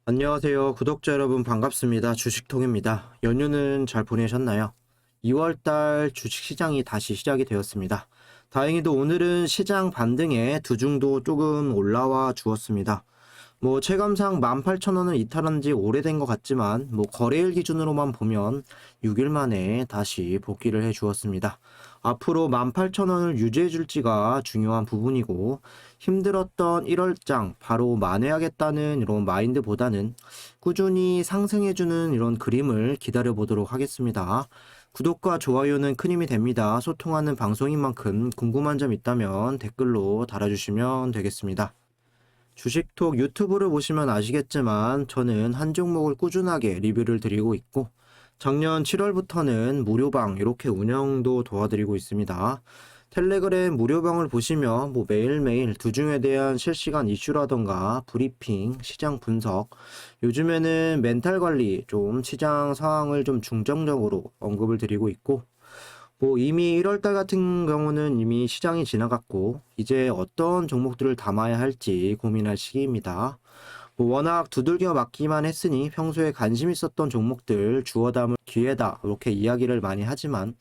안녕하세요. 구독자 여러분 반갑습니다. 주식통입니다. 연휴는 잘 보내셨나요? 2월달 주식시장이 다시 시작이 되었습니다. 다행히도 오늘은 시장 반등에 두중도 조금 올라와 주었습니다. 체감상 18,000원을 이탈한 지 오래된 것 같지만 거래일 기준으로만 보면 6일 만에 다시 복귀를 해 주었습니다. 앞으로 18,000원을 유지해 줄지가 중요한 부분이고 힘들었던 1월장 바로 만회하겠다는 이런 마인드보다는 꾸준히 상승해 주는 이런 그림을 기다려 보도록 하겠습니다. 구독과 좋아요는 큰 힘이 됩니다. 소통하는 방송인 만큼 궁금한 점 있다면 댓글로 달아주시면 되겠습니다. 주식톡 유튜브를 보시면 아시겠지만 저는 한 종목을 꾸준하게 리뷰를 드리고 있고 작년 7월부터는 무료방 이렇게 운영도 도와드리고 있습니다. 텔레그램 무료방을 보시면 매일매일 두중에 대한 실시간 이슈라던가 브리핑, 시장 분석, 요즘에는 멘탈 관리, 좀 시장 상황을 좀 중점적으로 언급을 드리고 있고 이미 1월달 같은 경우는 이미 시장이 지나갔고, 이제 어떤 종목들을 담아야 할지 고민할 시기입니다. 워낙 두들겨 맞기만 했으니 평소에 관심 있었던 종목들 주워 담을 기회다, 이렇게 이야기를 많이 하지만,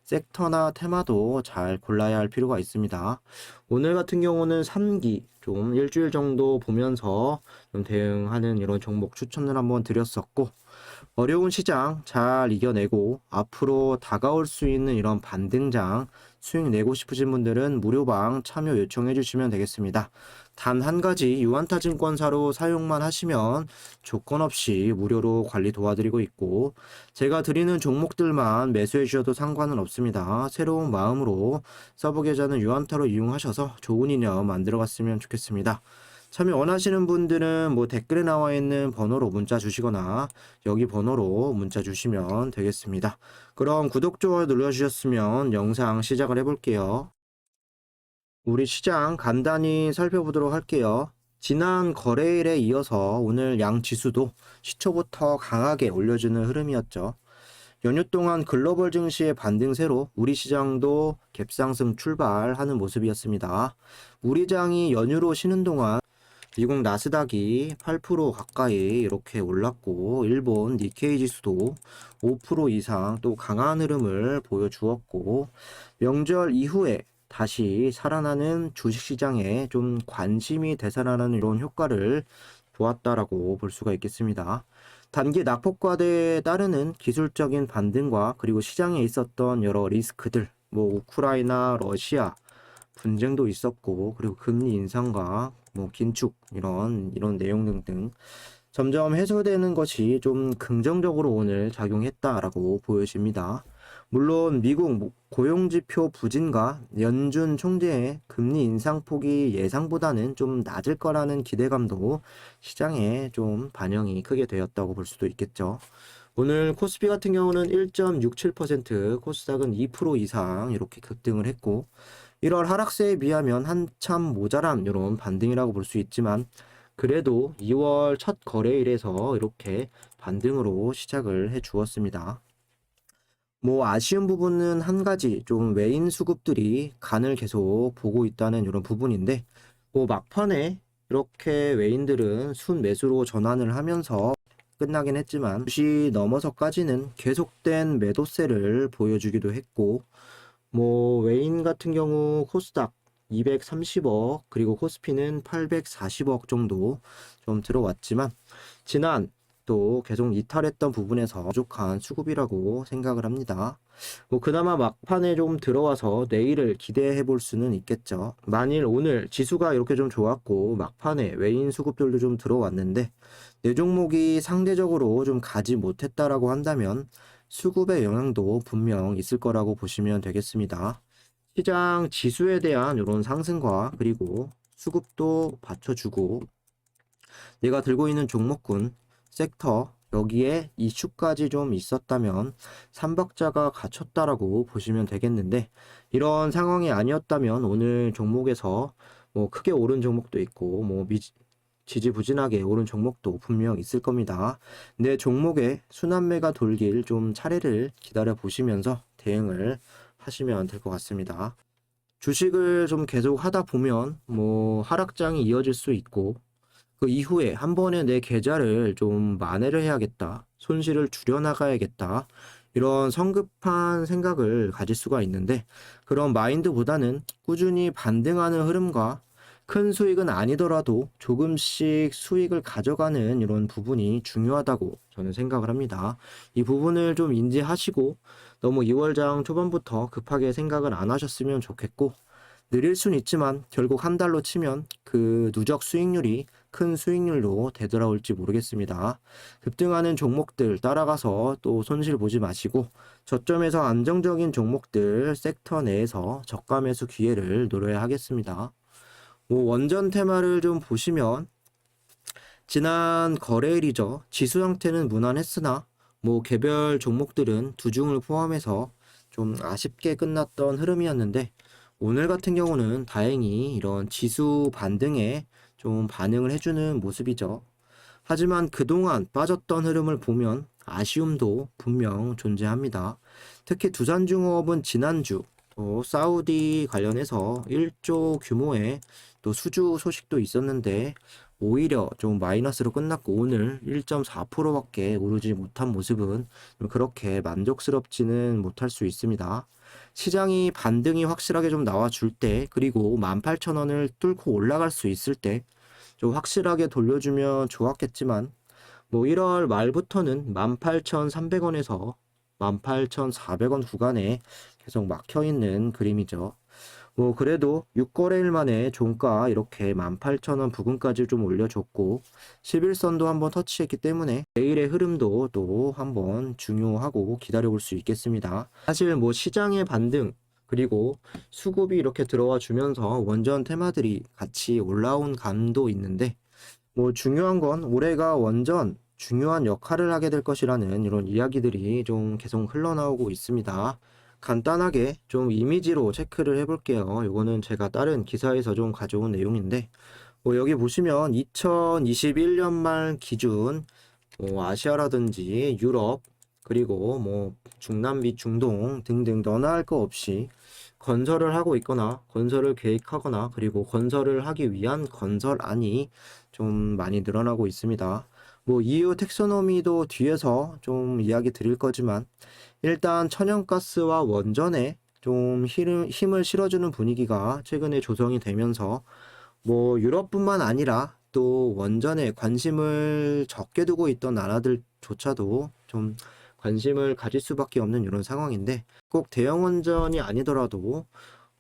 섹터나 테마도 잘 골라야 할 필요가 있습니다. 오늘 같은 경우는 3기, 좀 일주일 정도 보면서 좀 대응하는 이런 종목 추천을 한번 드렸었고, 어려운 시장 잘 이겨내고 앞으로 다가올 수 있는 이런 반등장 수익 내고 싶으신 분들은 무료방 참여 요청해 주시면 되겠습니다. 단 한 가지 유한타증권사로 사용만 하시면 조건 없이 무료로 관리 도와드리고 있고 제가 드리는 종목들만 매수해 주셔도 상관은 없습니다. 새로운 마음으로 서브 계좌는 유한타로 이용하셔서 좋은 인연 만들어 갔으면 좋겠습니다. 참여 원하시는 분들은 댓글에 나와 있는 번호로 문자 주시거나 여기 번호로 문자 주시면 되겠습니다. 그럼 구독, 좋아요 눌러주셨으면 영상 시작을 해볼게요. 우리 시장 간단히 살펴보도록 할게요. 지난 거래일에 이어서 오늘 양 지수도 시초부터 강하게 올려주는 흐름이었죠. 연휴 동안 글로벌 증시의 반등세로 우리 시장도 갭상승 출발하는 모습이었습니다. 우리 장이 연휴로 쉬는 동안 미국 나스닥이 8% 가까이 이렇게 올랐고 일본 니케이 지수도 5% 이상 또 강한 흐름을 보여주었고 명절 이후에 다시 살아나는 주식시장에 좀 관심이 되살아나는 이런 효과를 보았다라고 볼 수가 있겠습니다. 단기 낙폭과대에 따르는 기술적인 반등과 그리고 시장에 있었던 여러 리스크들 우크라이나, 러시아 분쟁도 있었고 그리고 금리 인상과 긴축 이런 내용 등등 점점 해소되는 것이 좀 긍정적으로 오늘 작용했다라고 보여집니다. 물론 미국 고용지표 부진과 연준 총재의 금리 인상폭이 예상보다는 좀 낮을 거라는 기대감도 시장에 좀 반영이 크게 되었다고 볼 수도 있겠죠. 오늘 코스피 같은 경우는 1.67%, 코스닥은 2% 이상 이렇게 급등을 했고 1월 하락세에 비하면 한참 모자란 이런 반등이라고 볼 수 있지만 그래도 2월 첫 거래일에서 이렇게 반등으로 시작을 해 주었습니다. 아쉬운 부분은 한 가지 좀 외인 수급들이 간을 계속 보고 있다는 이런 부분인데 막판에 이렇게 외인들은 순매수로 전환을 하면서 끝나긴 했지만 2시 넘어서까지는 계속된 매도세를 보여주기도 했고 외인 같은 경우 코스닥 230억 그리고 코스피는 840억 정도 좀 들어왔지만 지난 또 계속 이탈했던 부분에서 부족한 수급이라고 생각을 합니다. 그나마 막판에 좀 들어와서 내일을 기대해 볼 수는 있겠죠. 만일 오늘 지수가 이렇게 좀 좋았고 막판에 외인 수급들도 좀 들어왔는데 내 종목이 상대적으로 좀 가지 못했다라고 한다면 수급의 영향도 분명 있을 거라고 보시면 되겠습니다. 시장 지수에 대한 이런 상승과 그리고 수급도 받쳐주고 내가 들고 있는 종목군, 섹터, 여기에 이슈까지 좀 있었다면 삼박자가 갖췄다라고 보시면 되겠는데 이런 상황이 아니었다면 오늘 종목에서 크게 오른 종목도 있고 지지부진하게 오른 종목도 분명 있을 겁니다. 내 종목에 순환매가 돌길 좀 차례를 기다려 보시면서 대응을 하시면 될 것 같습니다. 주식을 좀 계속 하다 보면 하락장이 이어질 수 있고 그 이후에 한 번에 내 계좌를 좀 만회를 해야겠다. 손실을 줄여나가야겠다. 이런 성급한 생각을 가질 수가 있는데 그런 마인드보다는 꾸준히 반등하는 흐름과 큰 수익은 아니더라도 조금씩 수익을 가져가는 이런 부분이 중요하다고 저는 생각을 합니다. 이 부분을 좀 인지하시고 너무 2월장 초반부터 급하게 생각을 안 하셨으면 좋겠고 느릴 순 있지만 결국 한 달로 치면 그 누적 수익률이 큰 수익률로 되돌아올지 모르겠습니다. 급등하는 종목들 따라가서 또 손실 보지 마시고 저점에서 안정적인 종목들 섹터 내에서 저가 매수 기회를 노려야 하겠습니다. 뭐 원전 테마를 좀 보시면 지난 거래일이죠. 지수 형태는 무난했으나 뭐 개별 종목들은 두중을 포함해서 좀 아쉽게 끝났던 흐름이었는데 오늘 같은 경우는 다행히 이런 지수 반등에 좀 반응을 해주는 모습이죠. 하지만 그동안 빠졌던 흐름을 보면 아쉬움도 분명 존재합니다. 특히 두산중업은 지난주 또 사우디 관련해서 1조 규모의 또 수주 소식도 있었는데 오히려 좀 마이너스로 끝났고 오늘 1.4%밖에 오르지 못한 모습은 그렇게 만족스럽지는 못할 수 있습니다. 시장이 반등이 확실하게 좀 나와줄 때 그리고 18,000원을 뚫고 올라갈 수 있을 때 좀 확실하게 돌려주면 좋았겠지만 뭐 1월 말부터는 18,300원에서 18,400원 구간에 계속 막혀 있는 그림이죠. 뭐 그래도 6거래일 만에 종가 이렇게 18,000원 부근까지 좀 올려줬고 11선도 한번 터치했기 때문에 내일의 흐름도 또 한번 중요하고 기다려볼 수 있겠습니다. 사실 뭐 시장의 반등 그리고 수급이 이렇게 들어와 주면서 원전 테마들이 같이 올라온 감도 있는데 뭐 중요한 건 올해가 원전 중요한 역할을 하게 될 것이라는 이런 이야기들이 좀 계속 흘러나오고 있습니다. 간단하게 좀 이미지로 체크를 해볼게요. 이거는 제가 다른 기사에서 좀 가져온 내용인데 뭐 여기 보시면 2021년 말 기준 뭐 아시아라든지 유럽 그리고 뭐 중남미 중동 등등 너나 할 거 없이 건설을 하고 있거나 건설을 계획하거나 그리고 건설을 하기 위한 건설안이 좀 많이 늘어나고 있습니다. 뭐 EU 텍소노미도 뒤에서 좀 이야기 드릴 거지만 일단 천연가스와 원전에 좀 힘을 실어주는 분위기가 최근에 조성이 되면서 뭐 유럽뿐만 아니라 또 원전에 관심을 적게 두고 있던 나라들조차도 좀 관심을 가질 수밖에 없는 이런 상황인데 꼭 대형 원전이 아니더라도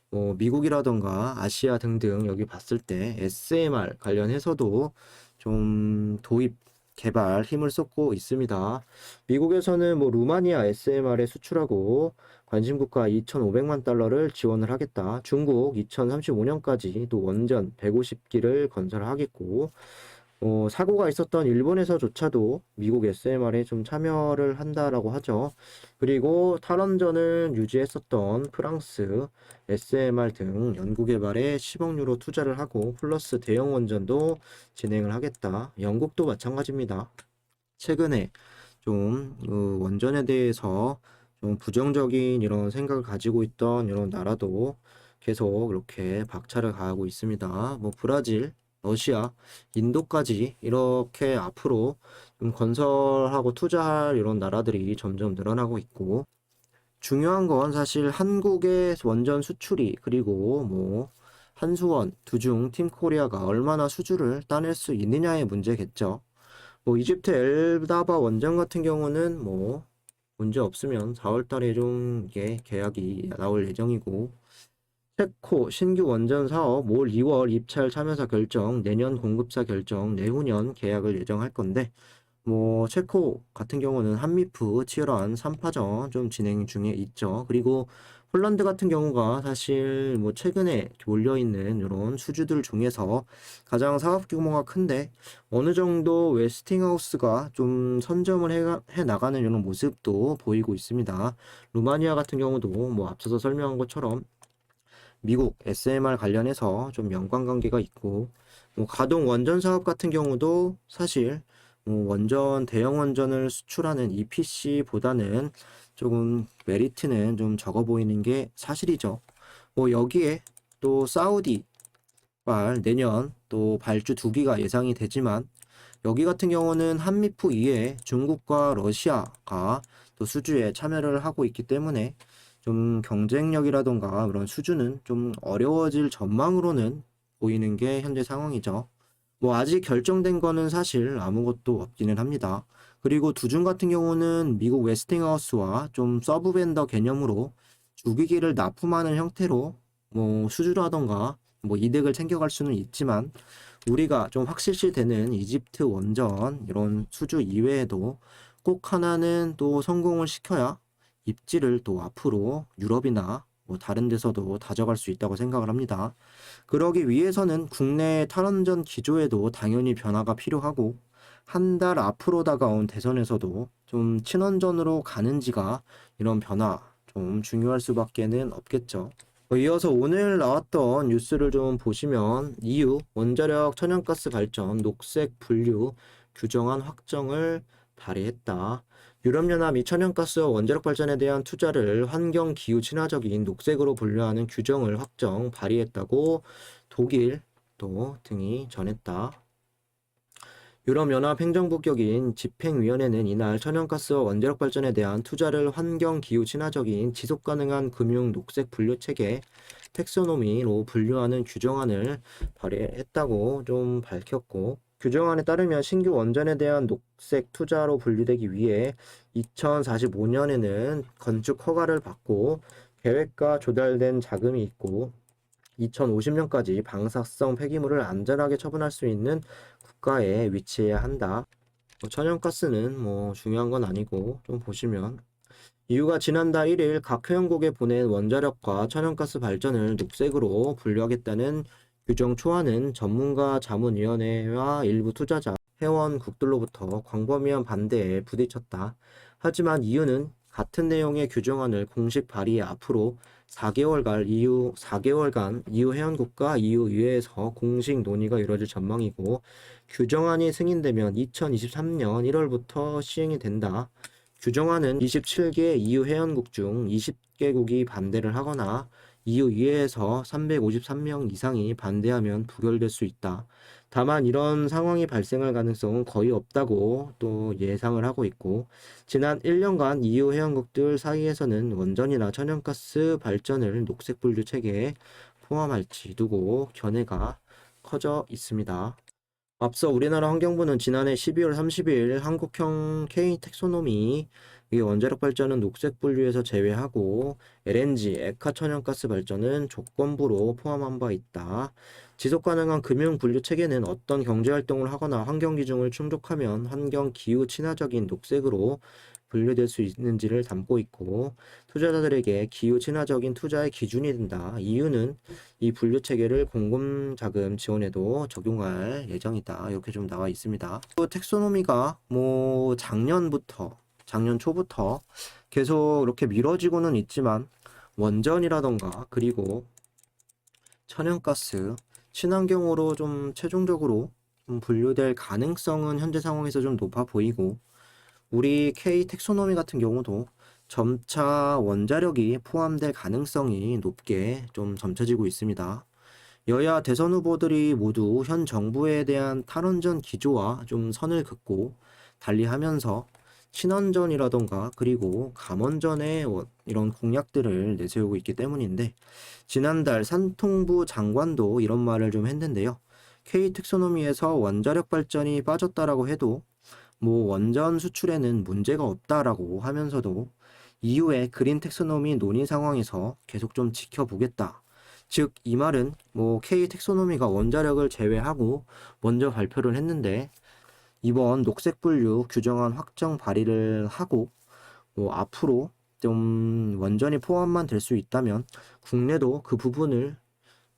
뭐 미국이라던가 아시아 등등 여기 봤을 때 SMR 관련해서도 좀 도입 개발 힘을 쏟고 있습니다. 미국에서는 뭐 루마니아 SMR에 수출하고 관심국가 2,500만 달러를 지원을 하겠다. 중국 2035년까지 또 원전 150기를 건설하겠고 사고가 있었던 일본에서조차도 미국 SMR에 좀 참여를 한다라고 하죠. 그리고 탈원전을 유지했었던 프랑스 SMR 등 연구개발에 10억 유로 투자를 하고 플러스 대형 원전도 진행을 하겠다. 영국도 마찬가지입니다. 최근에 좀 원전에 대해서 좀 부정적인 이런 생각을 가지고 있던 이런 나라도 계속 이렇게 박차를 가하고 있습니다. 뭐 브라질, 러시아, 인도까지 이렇게 앞으로 좀 건설하고 투자할 이런 나라들이 점점 늘어나고 있고 중요한 건 사실 한국의 원전 수출이 그리고 뭐 한수원, 두중, 팀코리아가 얼마나 수주를 따낼 수 있느냐의 문제겠죠. 뭐 이집트 엘다바 원전 같은 경우는 뭐 문제 없으면 4월 달에 좀 이게 계약이 나올 예정이고 체코 신규 원전 사업 올 2월 입찰 참여사 결정, 내년 공급사 결정, 내후년 계약을 예정할 건데 뭐 체코 같은 경우는 한미프 치열한 3파전 좀 진행 중에 있죠. 그리고 폴란드 같은 경우가 사실 뭐 최근에 몰려있는 이런 수주들 중에서 가장 사업 규모가 큰데 어느 정도 웨스팅하우스가 좀 선점을 해 나가는 이런 모습도 보이고 있습니다. 루마니아 같은 경우도 뭐 앞서서 설명한 것처럼 미국 SMR 관련해서 좀 연관관계가 있고 뭐 가동 원전 사업 같은 경우도 사실 원전 대형 원전을 수출하는 EPC보다는 조금 메리트는 좀 적어 보이는 게 사실이죠. 뭐 여기에 또 사우디와 발 내년 또 발주 2기가 예상이 되지만 여기 같은 경우는 한미프 이외에 중국과 러시아가 또 수주에 참여를 하고 있기 때문에 좀 경쟁력이라던가 그런 수주는 좀 어려워질 전망으로는 보이는 게 현재 상황이죠. 뭐 아직 결정된 거는 사실 아무것도 없기는 합니다. 그리고 두중 같은 경우는 미국 웨스팅하우스와 좀 서브 벤더 개념으로 주기기를 납품하는 형태로 뭐 수주라던가 뭐 이득을 챙겨갈 수는 있지만 우리가 좀 확실시 되는 이집트 원전 이런 수주 이외에도 꼭 하나는 또 성공을 시켜야 입지를 또 앞으로 유럽이나 뭐 다른 데서도 다져갈 수 있다고 생각을 합니다. 그러기 위해서는 국내 탈원전 기조에도 당연히 변화가 필요하고 한 달 앞으로 다가온 대선에서도 좀 친원전으로 가는지가 이런 변화 좀 중요할 수밖에는 없겠죠. 이어서 오늘 나왔던 뉴스를 좀 보시면 EU 원자력 천연가스 발전 녹색 분류 규정안 확정을 발의했다. 유럽연합 이 천연가스와 원자력 발전에 대한 투자를 환경 기후 친화적인 녹색으로 분류하는 규정을 확정 발의했다고 독일 또 등이 전했다. 유럽연합 행정부 격인 집행위원회는 이날 천연가스와 원자력 발전에 대한 투자를 환경 기후 친화적인 지속 가능한 금융 녹색 분류 체계 텍소노미로 분류하는 규정안을 발의했다고 좀 밝혔고 규정안에 따르면 신규 원전에 대한 녹색 투자로 분류되기 위해 2045년에는 건축 허가를 받고 계획과 조달된 자금이 있고 2050년까지 방사성 폐기물을 안전하게 처분할 수 있는 국가에 위치해야 한다. 천연가스는 뭐 중요한 건 아니고 좀 보시면 EU가 지난달 1일 각 회원국에 보낸 원자력과 천연가스 발전을 녹색으로 분류하겠다는 규정 초안은 전문가 자문위원회와 일부 투자자, 회원국들로부터 광범위한 반대에 부딪혔다. 하지만 EU는 같은 내용의 규정안을 공식 발의 앞으로 4개월간 EU 회원국과 EU 의회에서 공식 논의가 이루어질 전망이고 규정안이 승인되면 2023년 1월부터 시행이 된다. 규정안은 27개 EU 회원국 중 20개국이 반대를 하거나 EU 의회에서 353명 이상이 반대하면 부결될 수 있다. 다만 이런 상황이 발생할 가능성은 거의 없다고 또 예상을 하고 있고 지난 1년간 EU 회원국들 사이에서는 원전이나 천연가스 발전을 녹색 분류 체계에 포함할지 두고 견해가 커져 있습니다. 앞서 우리나라 환경부는 지난해 12월 30일 한국형 K-텍소노미 이 원자력 발전은 녹색 분류에서 제외하고 LNG, 액화 천연가스 발전은 조건부로 포함한 바 있다. 지속 가능한 금융 분류 체계는 어떤 경제 활동을 하거나 환경 기준을 충족하면 환경 기후 친화적인 녹색으로 분류될 수 있는지를 담고 있고 투자자들에게 기후 친화적인 투자의 기준이 된다. 이유는 이 분류 체계를 공금 자금 지원에도 적용할 예정이다. 이렇게 좀 나와 있습니다. 또 텍소노미가 뭐 작년 초부터 계속 이렇게 미뤄지고는 있지만 원전이라던가 그리고 천연가스, 친환경으로 좀 최종적으로 좀 분류될 가능성은 현재 상황에서 좀 높아 보이고 우리 K 텍소노미 같은 경우도 점차 원자력이 포함될 가능성이 높게 좀 점쳐지고 있습니다. 여야 대선 후보들이 모두 현 정부에 대한 탈원전 기조와 좀 선을 긋고 달리하면서 친원전이라던가 그리고 감원전의 이런 공약들을 내세우고 있기 때문인데 지난달 산통부 장관도 이런 말을 좀 했는데요. K 텍소노미에서 원자력 발전이 빠졌다라고 해도 뭐 원전 수출에는 문제가 없다라고 하면서도 이후에 그린 텍소노미 논의 상황에서 계속 좀 지켜보겠다. 즉, 이 말은 뭐 K 텍소노미가 원자력을 제외하고 먼저 발표를 했는데 이번 녹색 분류 규정안 확정 발의를 하고 뭐 앞으로 좀 원전이 포함만 될 수 있다면 국내도 그 부분을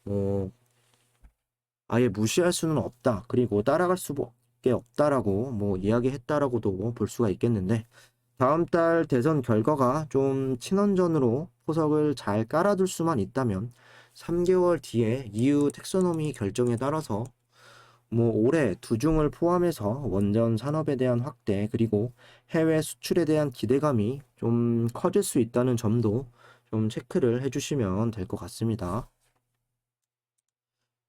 뭐 아예 무시할 수는 없다. 그리고 따라갈 수밖에 없다라고 뭐 이야기했다라고도 볼 수가 있겠는데 다음 달 대선 결과가 좀 친원전으로 포석을 잘 깔아둘 수만 있다면 3개월 뒤에 EU 텍소노미 결정에 따라서 뭐 올해 두중을 포함해서 원전 산업에 대한 확대 그리고 해외 수출에 대한 기대감이 좀 커질 수 있다는 점도 좀 체크를 해주시면 될 것 같습니다.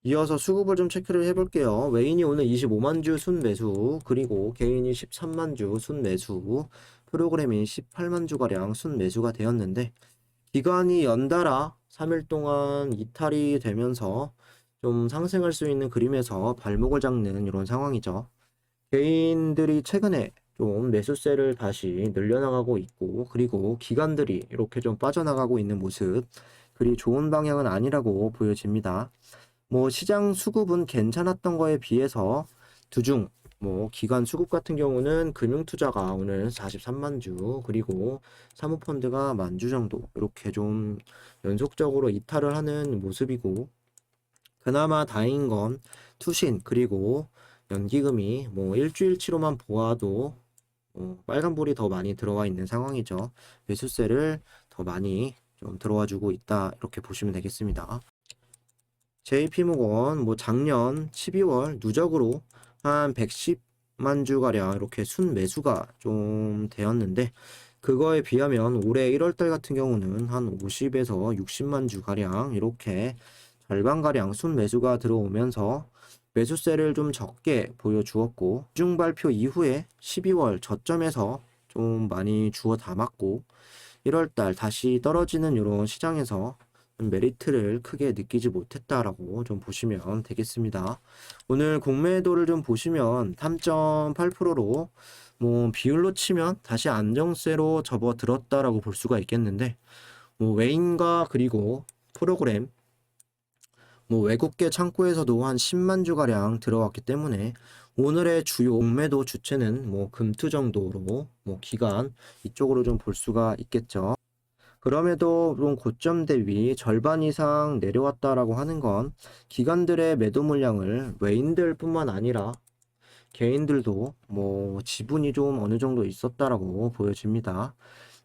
이어서 수급을 좀 체크를 해볼게요. 외인이 오늘 25만 주 순매수, 그리고 개인이 13만 주 순매수, 프로그램이 18만 주가량 순매수가 되었는데, 기간이 연달아 3일 동안 이탈이 되면서 좀 상승할 수 있는 그림에서 발목을 잡는 이런 상황이죠. 개인들이 최근에 좀 매수세를 다시 늘려나가고 있고, 그리고 기관들이 이렇게 좀 빠져나가고 있는 모습, 그리 좋은 방향은 아니라고 보여집니다. 뭐 시장 수급은 괜찮았던 거에 비해서 두중 뭐 기관 수급 같은 경우는 금융투자가 오늘 43만 주, 그리고 사모펀드가 1만 주 정도 이렇게 좀 연속적으로 이탈을 하는 모습이고, 그나마 다행인 건 투신 그리고 연기금이 뭐 일주일치로만 보아도 빨간불이 더 많이 들어와 있는 상황이죠. 매수세를 더 많이 좀 들어와 주고 있다, 이렇게 보시면 되겠습니다. JP모건 뭐 작년 12월 누적으로 한 110만 주가량 이렇게 순매수가 좀 되었는데, 그거에 비하면 올해 1월달 같은 경우는 한 50에서 60만 주가량 이렇게 절반가량 순매수가 들어오면서 매수세를 좀 적게 보여주었고, 시중 발표 이후에 12월 저점에서 좀 많이 주워 담았고, 1월달 다시 떨어지는 이런 시장에서 메리트를 크게 느끼지 못했다라고 좀 보시면 되겠습니다. 오늘 공매도를 좀 보시면 3.8%로 뭐 비율로 치면 다시 안정세로 접어들었다라고 볼 수가 있겠는데, 뭐 외인과 그리고 프로그램 뭐 외국계 창구에서도 한 10만 주가량 들어왔기 때문에 오늘의 주요 공매도 주체는 뭐 금투 정도로 뭐 기간 이쪽으로 좀 볼 수가 있겠죠. 그럼에도 좀 고점 대비 절반 이상 내려왔다라고 하는 건 기관들의 매도 물량을 외인들뿐만 아니라 개인들도 뭐 지분이 좀 어느 정도 있었다라고 보여집니다.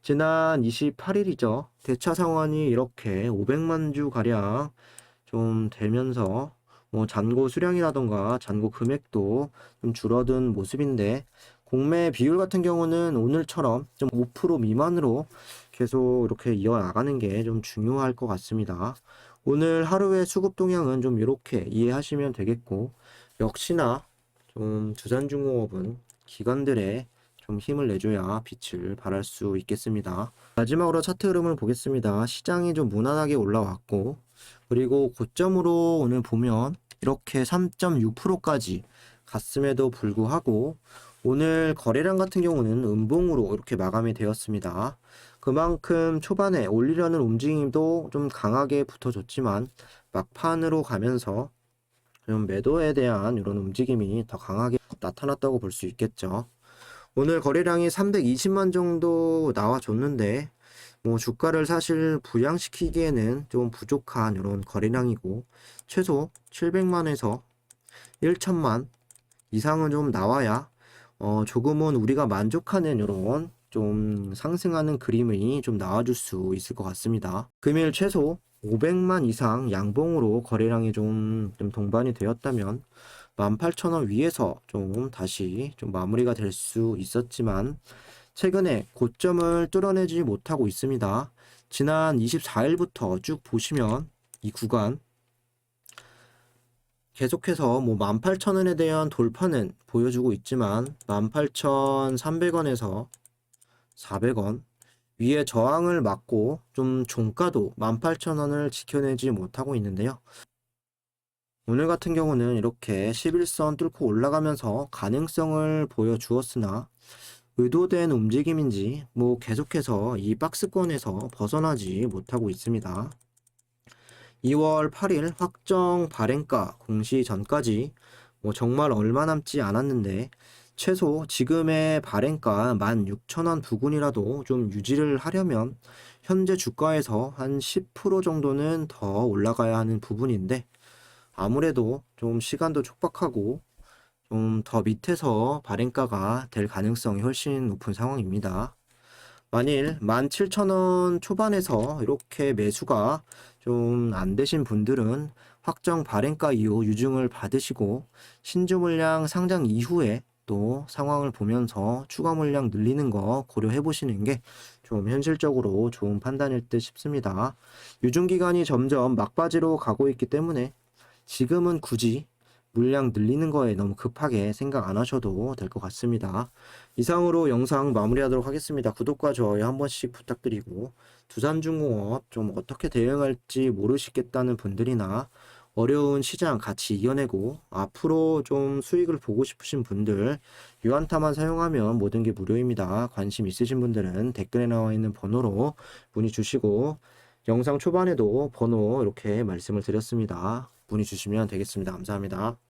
지난 28일이죠. 대차 상환이 이렇게 500만 주 가량 좀 되면서 뭐 잔고 수량이라던가 잔고 금액도 좀 줄어든 모습인데, 공매 비율 같은 경우는 오늘처럼 좀 5% 미만으로 계속 이렇게 이어나가는 게 좀 중요할 것 같습니다. 오늘 하루의 수급 동향은 좀 이렇게 이해하시면 되겠고, 역시나 좀 두산중공업은 기관들의 좀 힘을 내줘야 빛을 발할 수 있겠습니다. 마지막으로 차트 흐름을 보겠습니다. 시장이 좀 무난하게 올라왔고, 그리고 고점으로 오늘 보면 이렇게 3.6%까지 갔음에도 불구하고 오늘 거래량 같은 경우는 음봉으로 이렇게 마감이 되었습니다. 그만큼 초반에 올리려는 움직임도 좀 강하게 붙어줬지만 막판으로 가면서 좀 매도에 대한 이런 움직임이 더 강하게 나타났다고 볼 수 있겠죠. 오늘 거래량이 320만 정도 나와줬는데, 뭐 주가를 사실 부양시키기에는 좀 부족한 이런 거래량이고, 최소 700만에서 1천만 이상은 좀 나와야 조금은 우리가 만족하는 이런 좀 상승하는 그림이 좀 나와줄 수 있을 것 같습니다. 금일 최소 500만 이상 양봉으로 거래량이 좀 동반이 되었다면 18,000원 위에서 좀 다시 좀 마무리가 될 수 있었지만, 최근에 고점을 뚫어내지 못하고 있습니다. 지난 24일부터 쭉 보시면 이 구간 계속해서 뭐 18,000원에 대한 돌파는 보여주고 있지만 18,300원에서 400원 위에 저항을 막고 좀 종가도 18,000원을 지켜내지 못하고 있는데요. 오늘 같은 경우는 이렇게 11선 뚫고 올라가면서 가능성을 보여주었으나 의도된 움직임인지 뭐 계속해서 이 박스권에서 벗어나지 못하고 있습니다. 2월 8일 확정 발행가 공시 전까지 뭐 정말 얼마 남지 않았는데, 최소 지금의 발행가 16,000원 부근이라도 좀 유지를 하려면 현재 주가에서 한 10% 정도는 더 올라가야 하는 부분인데, 아무래도 좀 시간도 촉박하고 좀 더 밑에서 발행가가 될 가능성이 훨씬 높은 상황입니다. 만일 17,000원 초반에서 이렇게 매수가 좀 안 되신 분들은 확정 발행가 이후 유증을 받으시고 신주 물량 상장 이후에 또 상황을 보면서 추가 물량 늘리는 거 고려해 보시는 게 좀 현실적으로 좋은 판단일 듯 싶습니다. 유증기간이 점점 막바지로 가고 있기 때문에 지금은 굳이 물량 늘리는 거에 너무 급하게 생각 안 하셔도 될 것 같습니다. 이상으로 영상 마무리하도록 하겠습니다. 구독과 좋아요 한 번씩 부탁드리고, 두산중공업 좀 어떻게 대응할지 모르시겠다는 분들이나 어려운 시장 같이 이겨내고 앞으로 좀 수익을 보고 싶으신 분들, 유한타만 사용하면 모든 게 무료입니다. 관심 있으신 분들은 댓글에 나와 있는 번호로 문의 주시고, 영상 초반에도 번호 이렇게 말씀을 드렸습니다. 문의 주시면 되겠습니다. 감사합니다.